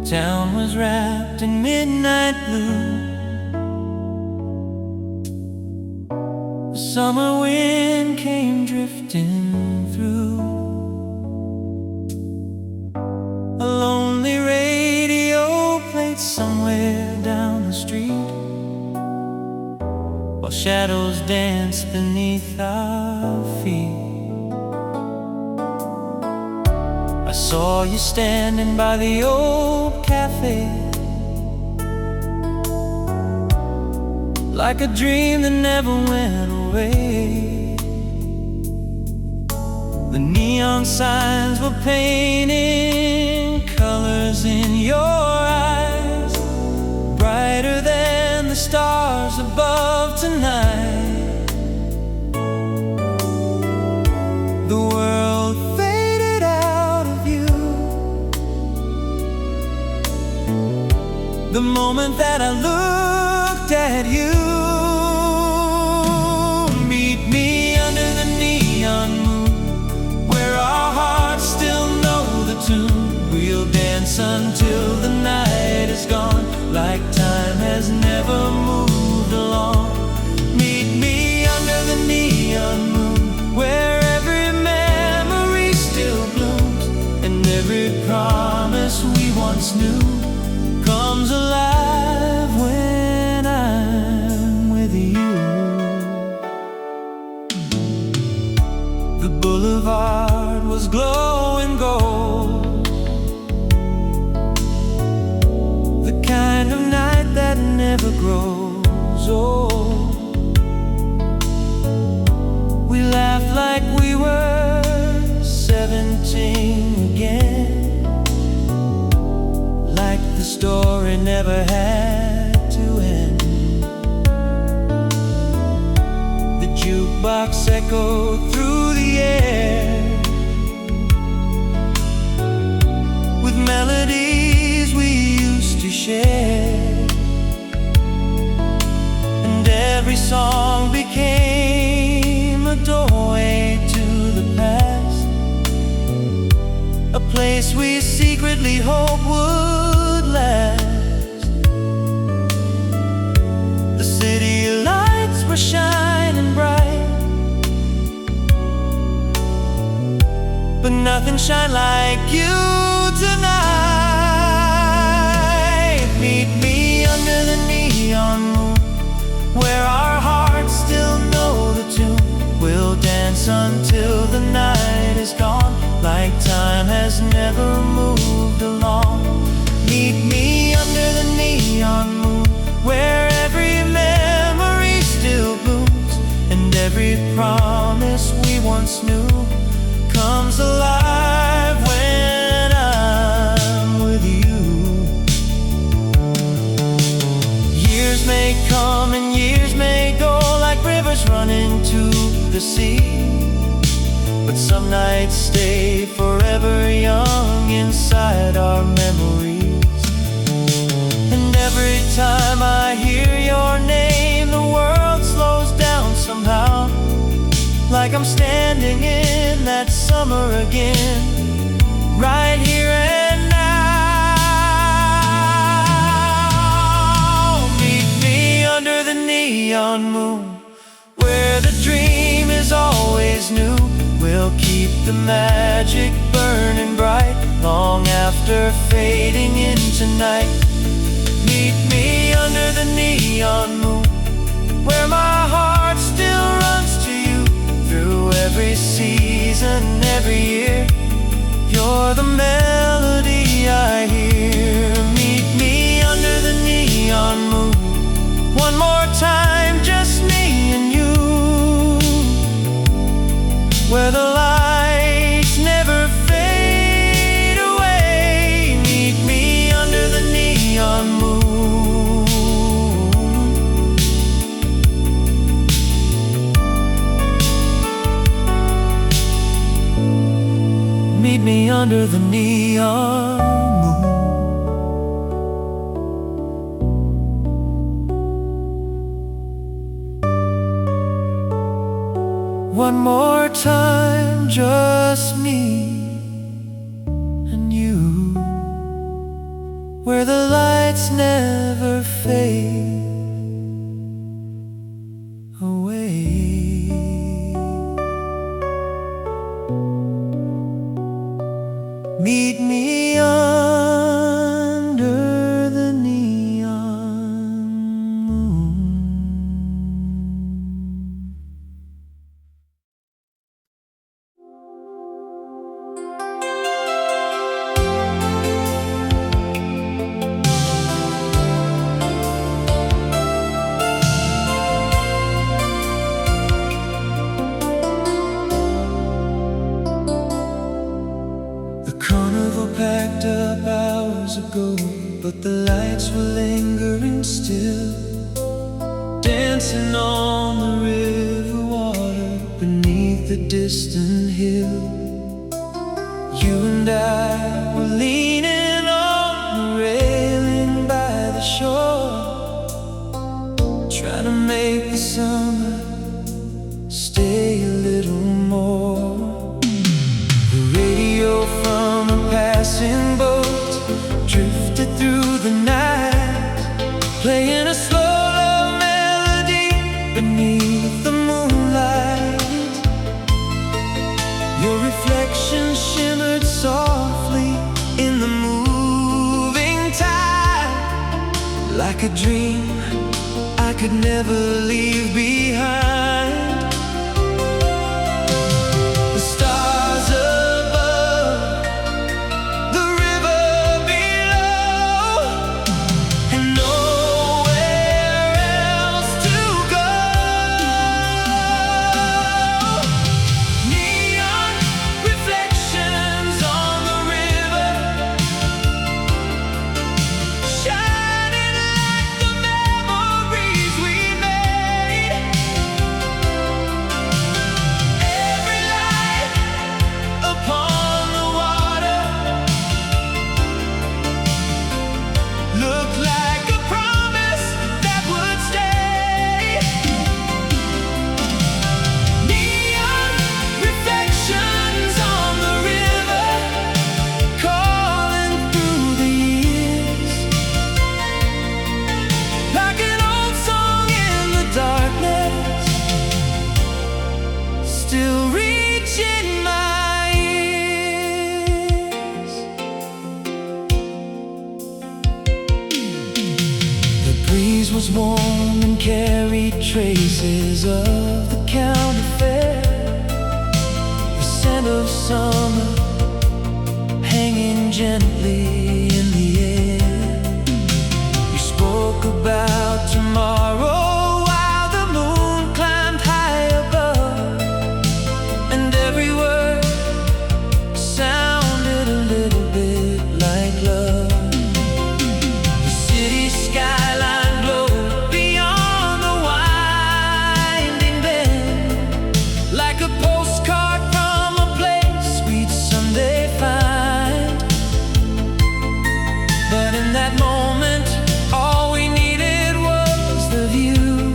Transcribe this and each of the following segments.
town was wrapped in midnight blue. The summer wind came drifting through. A lonely radio played somewhere down the street, while shadows danced beneath our feet. I saw you standing by the old cafe, like a dream that never went away. The neon signs were painting colors in your eyes, brighter than the stars above tonight. The world faded out of you the moment that I looked at you. Meet me under the neon moon, where our hearts still know the tune. We'll dance until the night is gone, like time has never moved along. Meet me under the neon moon, where every memory still blooms, and every promise we once knew comes alive when I'm with you. The boulevard was glowing gold, the kind of night that never grows old. We laughed like we were 17 again, like the story never had to end. The jukebox echoed through the air with melodies we used to share, and every song became a doorway to the past, a place we secretly hoped would last. The city lights were shining bright, but nothing shine like you tonight. Meet me under the neon moon, where our hearts still know the tune. We'll dance until the night is gone, like time has never moved along. Meet me under the neon moon, where every memory still blooms, and every promise we once knew comes alive when I'm with you. Years may come and years may go, like rivers running to the sea, but some nights stay forever young inside our memories. And every time I hear your name, the world slows down somehow, like I'm standing in that summer again, right here and now. Meet me under the neon moon, where the dream is always new. We'll keep the magic burning bright, long after fading into night. Meet me under the neon moon, where my heart still runs to you through every season, every year. You're the melody I hear. Meet me under the neon moon, one more time, just me and you, where the lights never fade away. Meet me under the neon moon. Meet me under the neon lights never fade away. Meet me under the neon moon. The carnival packed up hours ago, but the lights were lingering still, dancing on the river water beneath the distant hill. You and I were leaning on the railing by the shore, trying to make the summer stay a little more. The radio from a passing boat drifted through the night, playing a slow love melody beneath the moonlight. Your reflection shimmered softly in the moving tide, like a dream I could never leave behind. The stars above, the river below, and nowhere else to go. Neon reflections on the river, shining like the memories we made. Every light upon the water looked like a promise that would stay. Neon reflections on the river, calling through the years, like an old song in the darkness, still reaching my ears. The breeze was warm and carried traces of the county fair, the scent of summer hanging gently in the air. You spoke about tomorrow while the moon climbed high above, and every word sounded a little bit like love. The city skyline glowed beyond the winding bend, like a postcard from a place we'd someday find. But in that moment, all we needed was the view,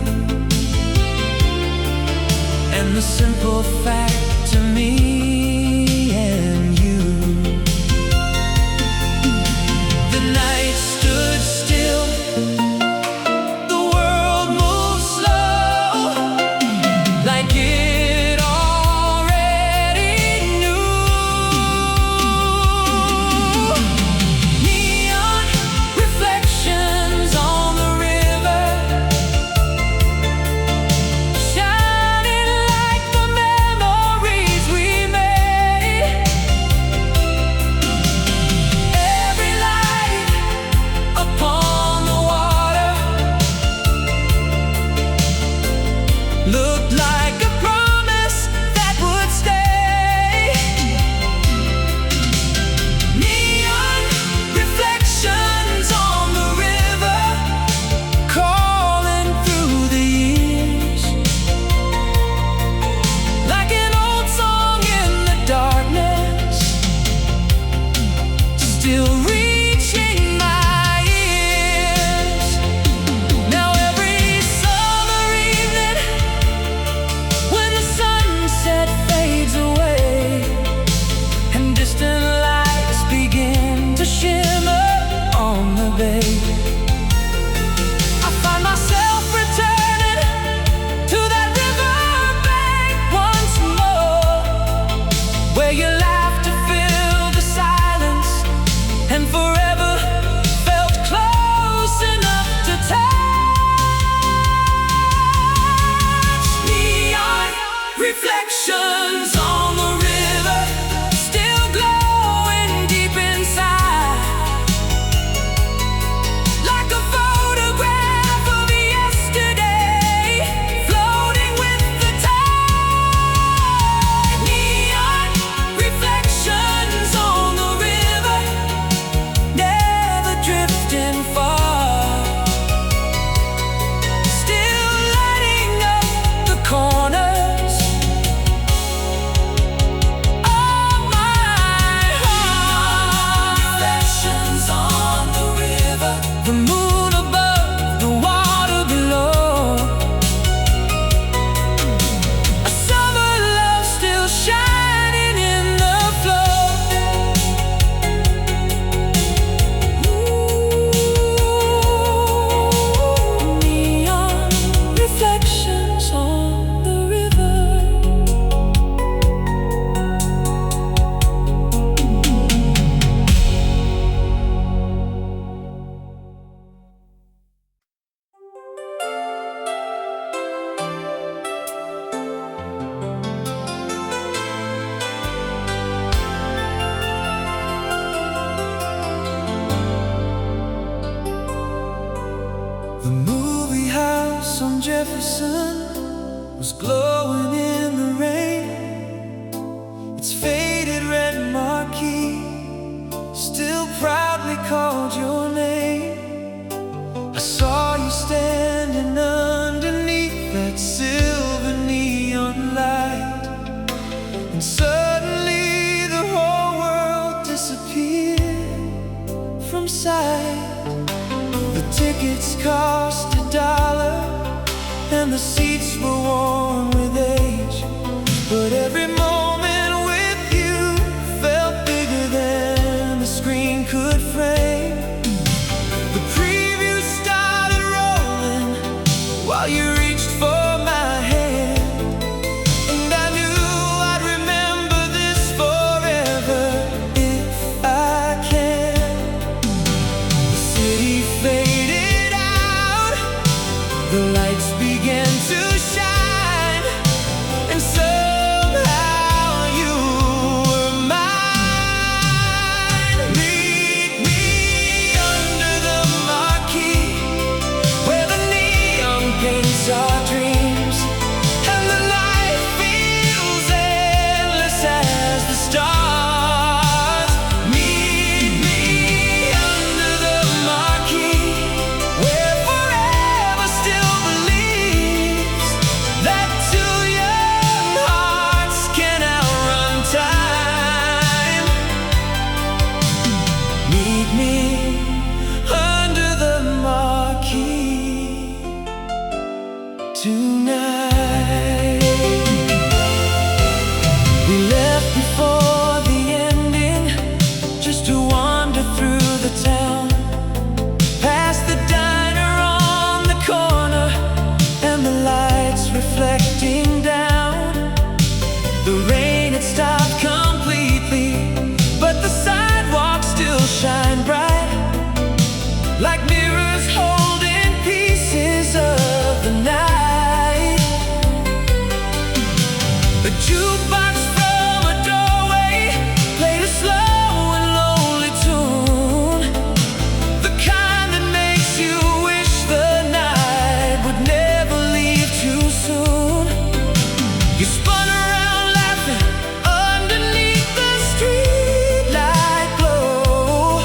and the simple fact to me and you. The night stood still, the world moved slow, like it already knew. Neon reflections on the river, shining like the memories forever felt close enough to touch. Neon reflections on the river, still glowing deep inside, like a photograph of yesterday, floating with the tide. Neon reflections on the river, never drifting far, still lighting up the corners of my heart. Reflections on the river, the moon above, the water below, a summer love still shining in the flow. Neon reflections on the river. The movie house on Jefferson was glowing in the rain. Its faded red marquee still proudly called your name. I saw you standing underneath that silver neon light, and suddenly the whole world disappeared from sight. The tickets cost $1, and the seats were worn with age, but every moment with you felt bigger than the screen could frame. The preview started rolling while you reached for my hand, and I knew I'd remember this forever if I can. The city faded out, the lights began to shine, and somehow you were mine. Meet me under the marquee, where the neon paints our dreams, and the night feels endless as the stars. Meet me under the marquee, where forever still believes that two young hearts can outrun time. Meet me under the marquee tonight. We left before the ending, just to wander through the town, past the diner on the corner, and the lights reflecting down. The rain had stopped completely, but the sidewalks still shine bright, like mirrors holding pieces of the night. A jukebox from a doorway played a slow and lonely tune, the kind that makes you wish the night would never leave too soon. You spun around laughing underneath the streetlight glow,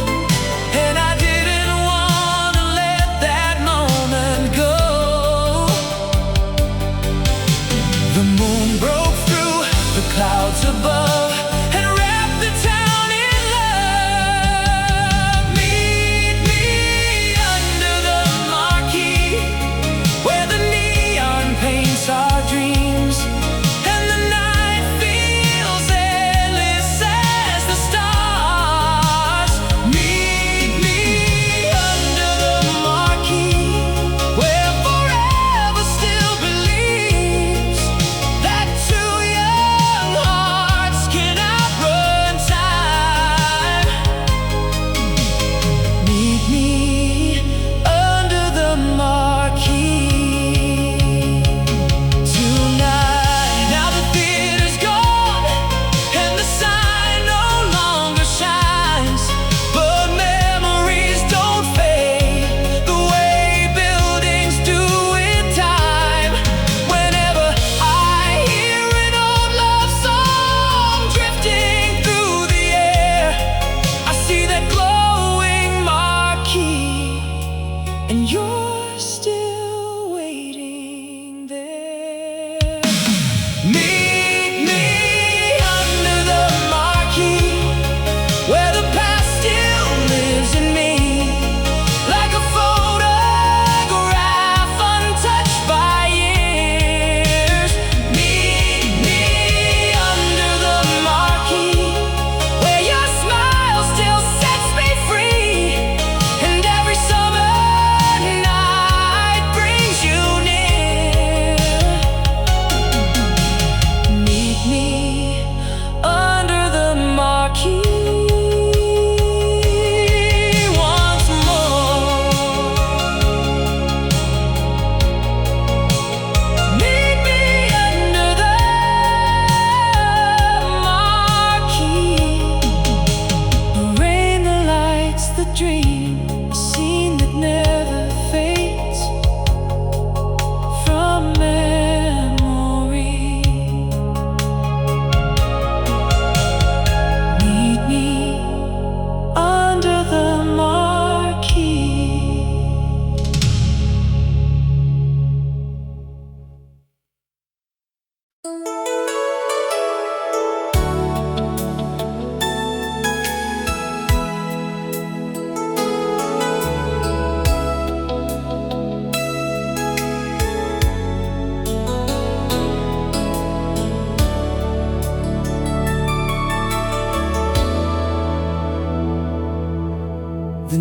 and I didn't want to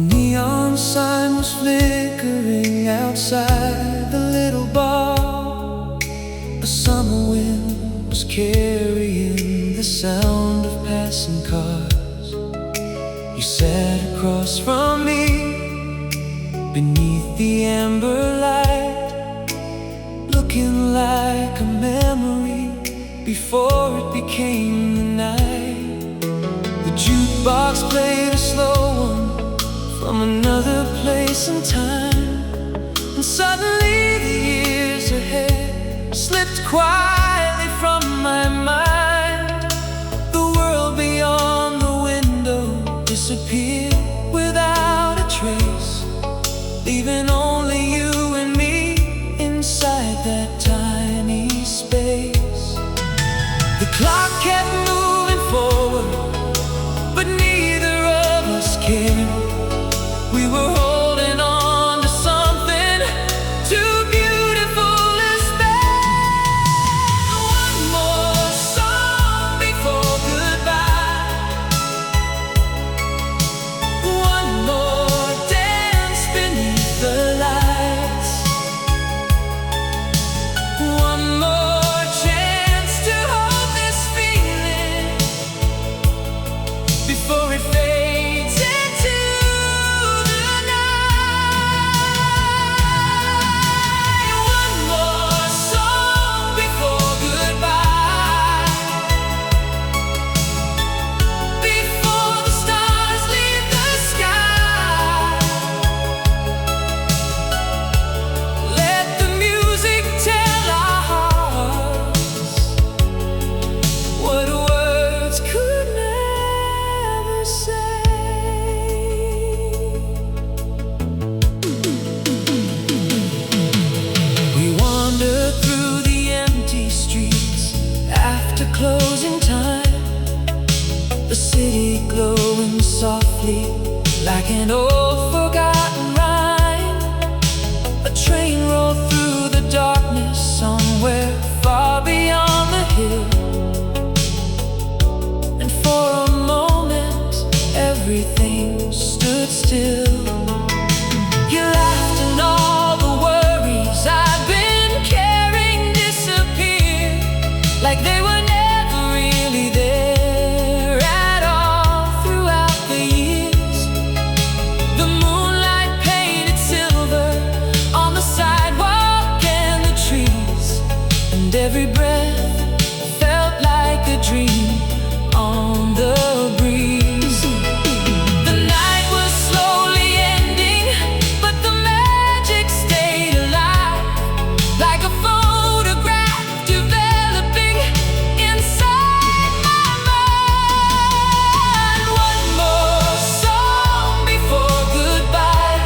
neon sign was flickering outside the little bar. A summer wind was carrying the sound of passing cars. You sat across from me beneath the amber light, looking like a memory before it became the night. The jukebox played a slow one from another place and time, and suddenly the years ahead slipped quietly from my mind. The world beyond the window disappeared without a trace, leaving only you and me inside that tiny space. The clock kept moving forward, but neither of us cared. We were holding on to something too beautiful to spare. One more song before goodbye, one more dance beneath the lights, one more chance to hold this feeling before it fades into the night. One more song before goodbye, before the stars leave the sky. Let the music tell our hearts what words could never say. We wandered through the empty streets after closing time, the city glowing softly like an old forgotten rhyme. A train rolled through the darkness somewhere far beyond the hill, and for a moment everything stood still. You laughed and all the worries I've been carrying disappeared, like they were never really there at all throughout the years. The moonlight painted silver on the sidewalk and the trees, and every breath felt like a dream on the breeze. The night was slowly ending, but the magic stayed alive, like a photograph developing inside my mind. One more song before goodbye,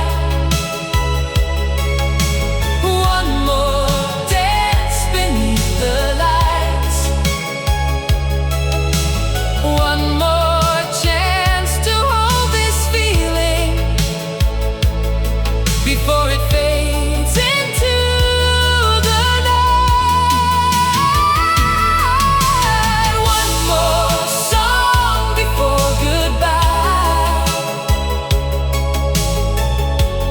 one more dance beneath the lights, one more chance to hold this feeling before it fades into the night. One more song before goodbye,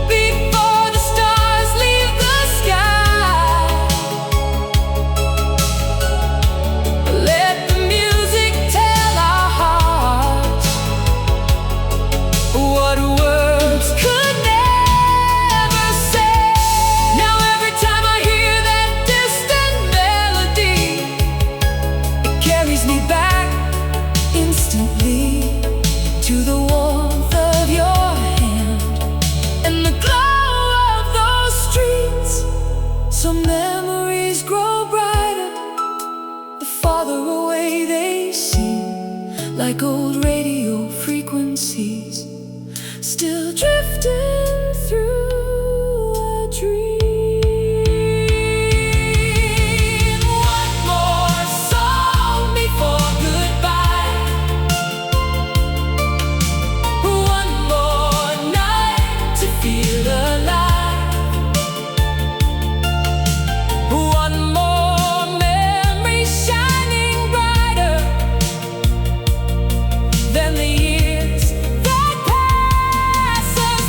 before the stars leave the sky. Let the music tell our hearts what words could never say. Now every time I hear that distant melody, it carries me back instantly to the warmth of your hand and the glow of those streets. Some memories grow brighter the farther away they seem, like old radio frequencies still drifting through a dream. One more song before goodbye, one more night to feel alive, one more memory shining brighter than the years that pass us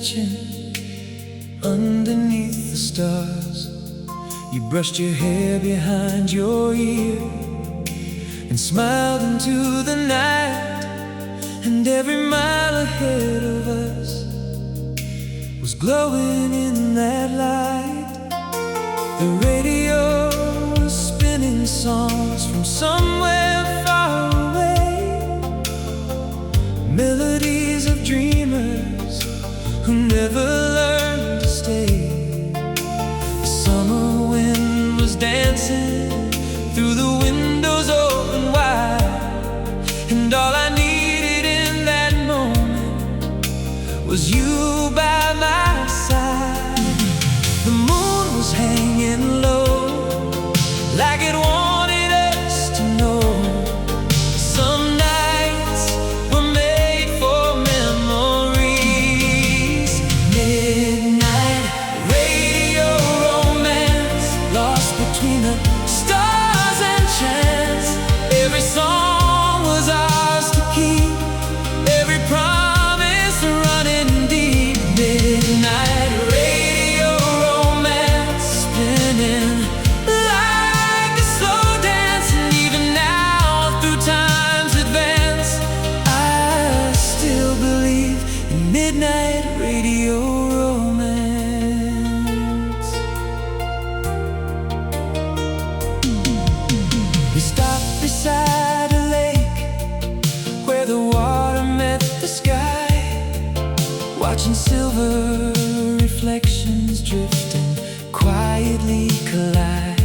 stretching underneath the stars. You brushed your hair behind your ear and smiled into the night. And every mile ahead of us was glowing in that light. The radio was spinning songs from somewhere far away, melodies of dreamers who never learned to stay. The summer wind was dancing through the windows open wide, and all I needed in that moment was you by my side. The moon was hanging low, like it wanted us to know. Some nights were made for memories. Midnight radio romance, lost between the stars and chance. Every song was ours to keep, every promise running deep. Midnight radio romance, spinning like a slow dance. And even now, through time's advance, I still believe in midnight radio romance. We stopped beside a lake where the water met the sky, watching silver reflections drifting quietly collide.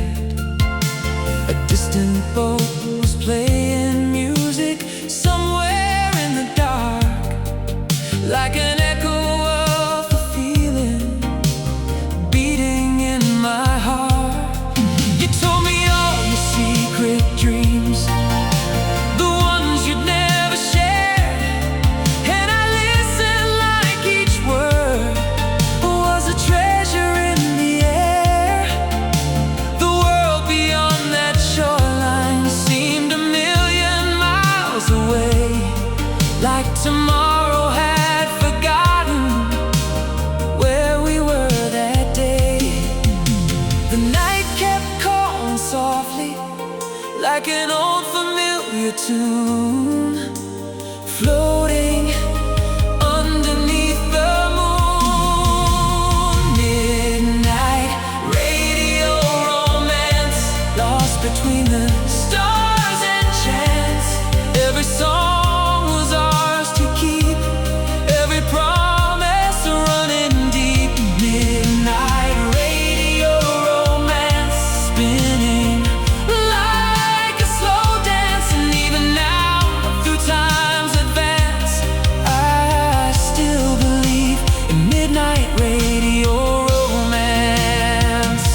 A distant boat was playing music somewhere in the dark, like an echo of a feeling beating in my heart. You told me all your secret dreams, the ones you'd never share, and I listened like each word was a treasure in the air. The world beyond that shoreline seemed a million miles away, like tomorrow had forgotten where we were that day. The night kept calling softly, like an old familiar tune, floating underneath the moon. Midnight radio romance, lost between the stars and chance. Every song was ours to keep, every promise running deep. Midnight radio romance, spinning like a slow dance. And even now, through time's advance, I still believe in midnight radio romance.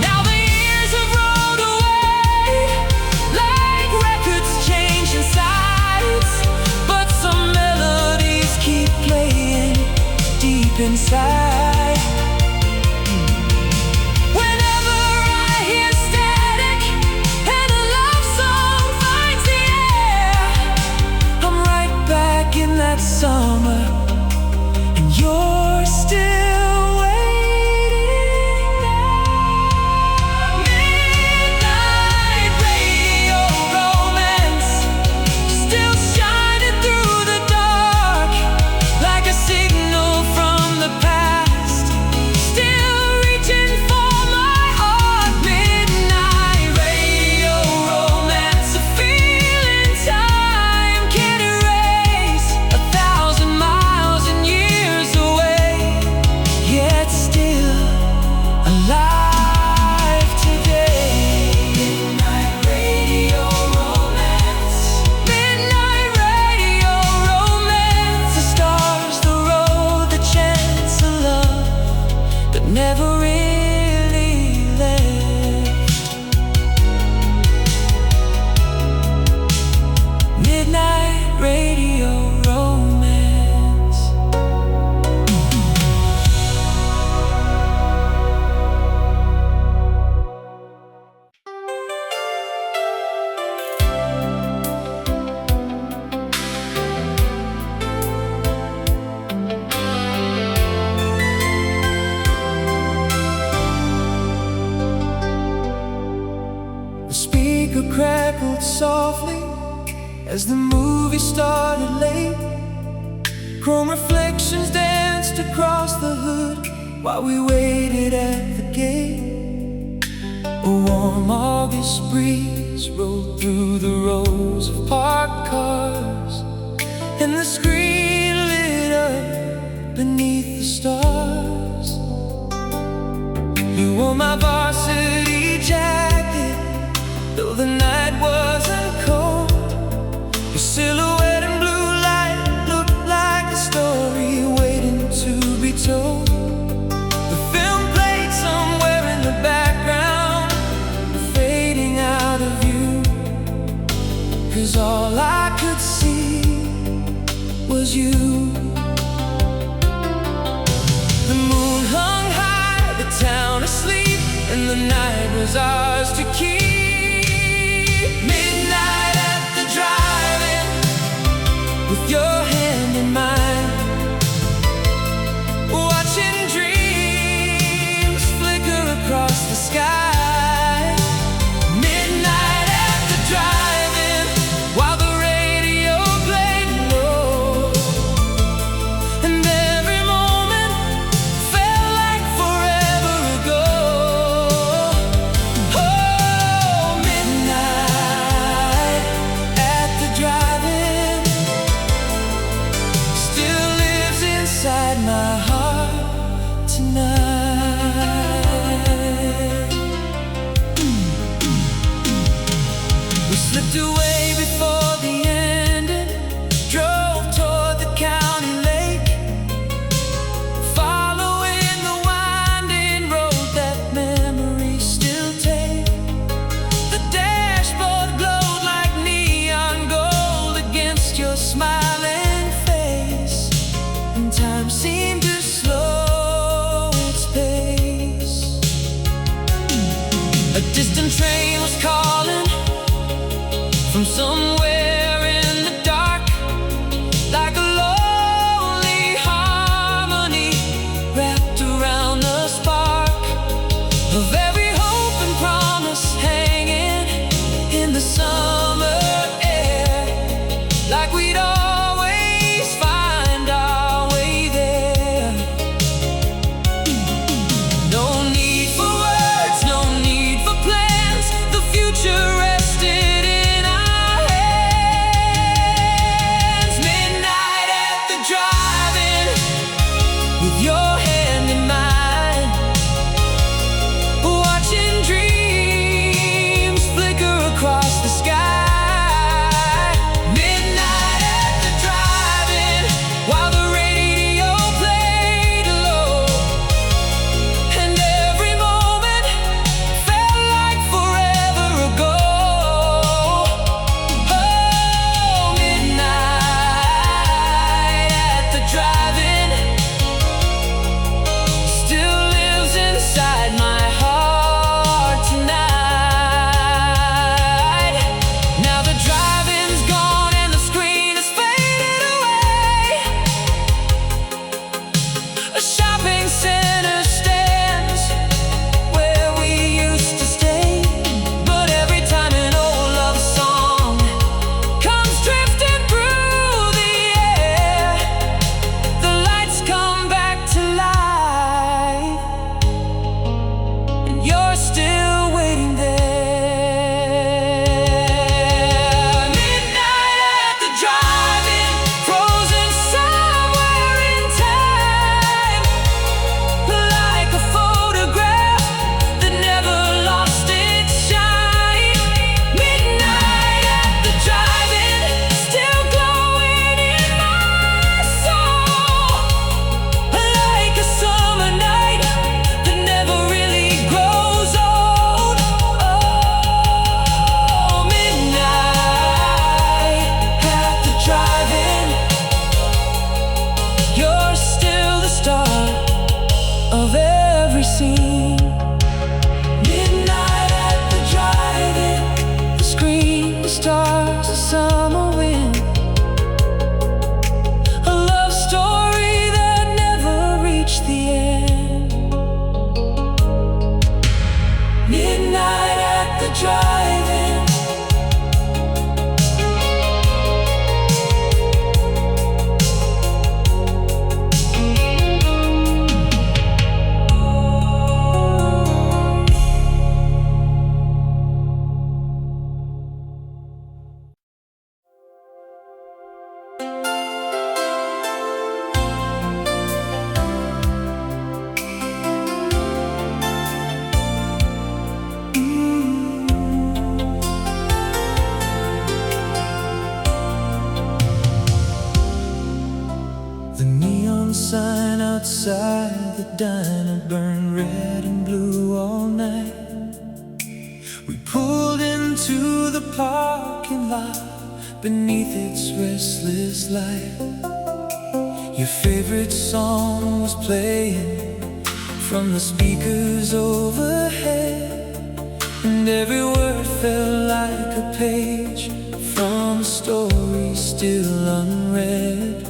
Now the years have rolled away, like records changing sides, but some melodies keep playing deep inside. Whenever I hear static and a love song finds the air, I'm right back in that summer, and you're still waiting there. Midnight radio romance, still shining through the dark, like a signal from the past. The speaker crackled softly as the movie started late. Chrome reflections danced across the hood while we waited at the gate. A warm August breeze rolled through the rows of parked cars, and the screen lit up beneath the stars. You wore my varsity jacket, though the night wasn't cold. Your silhouette in blue light looked like a story waiting to be told. The film played somewhere in the background, fading out of view, 'cause all I could see was you. The moon hung high, the town asleep, and the night was ours to keep. Midnight at the drive-in, with your hand in mine, watching dreams flicker across the sky. Midnight at the drive-in, while the radio played low, and every moment felt like forever ago. Oh, midnight at the drive-in still lives inside my heart tonight. We slipped away before the ending, drove toward the county lake, following the winding road that memories still take. The dashboard glowed like neon gold against your smiling face, and time seemed to slow its pace. A distant train was calling from outside the diner burned red and blue all night. We pulled into the parking lot beneath its restless light. Your favorite song was playing from the speakers overhead, and every word felt like a page from a story still unread.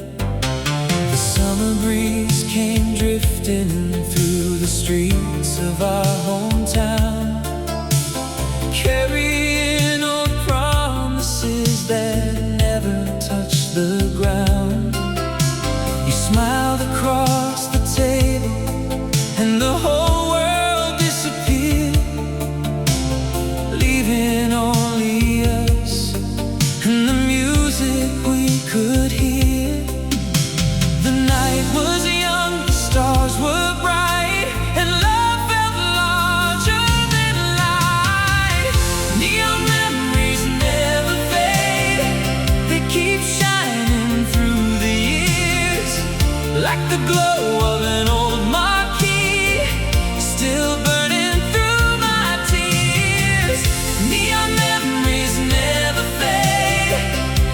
The summer breeze came drifting through the streets of our hometown, carrying old promises that never touched the ground. You smiled across the table and the whole world disappeared, leaving only us and the music we could hear. The night was young, the stars were bright, and love felt larger than life. Neon memories never fade, they keep shining through the years, like the glow of an old marquee, still burning through my tears. Neon memories never fade,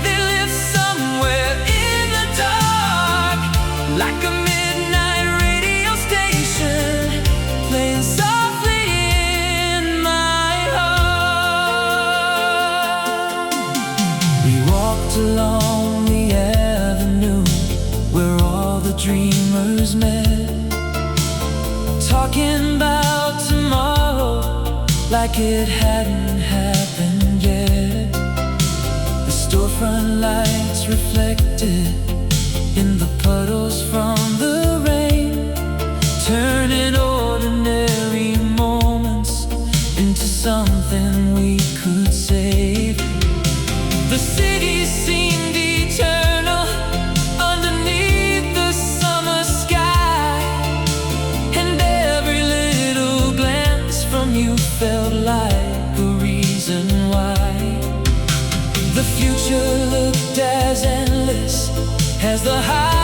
they live somewhere in the dark, like a midnight radio station playing softly in my heart. We walked along the avenue where all the dreamers met, talking about tomorrow like it hadn't happened yet. The storefront lights reflected in the puddles from the rain, turning ordinary moments into something we could save. The city seemed eternal underneath the summer sky, and every little glance from you felt like a reason why. The future looked as endless as the high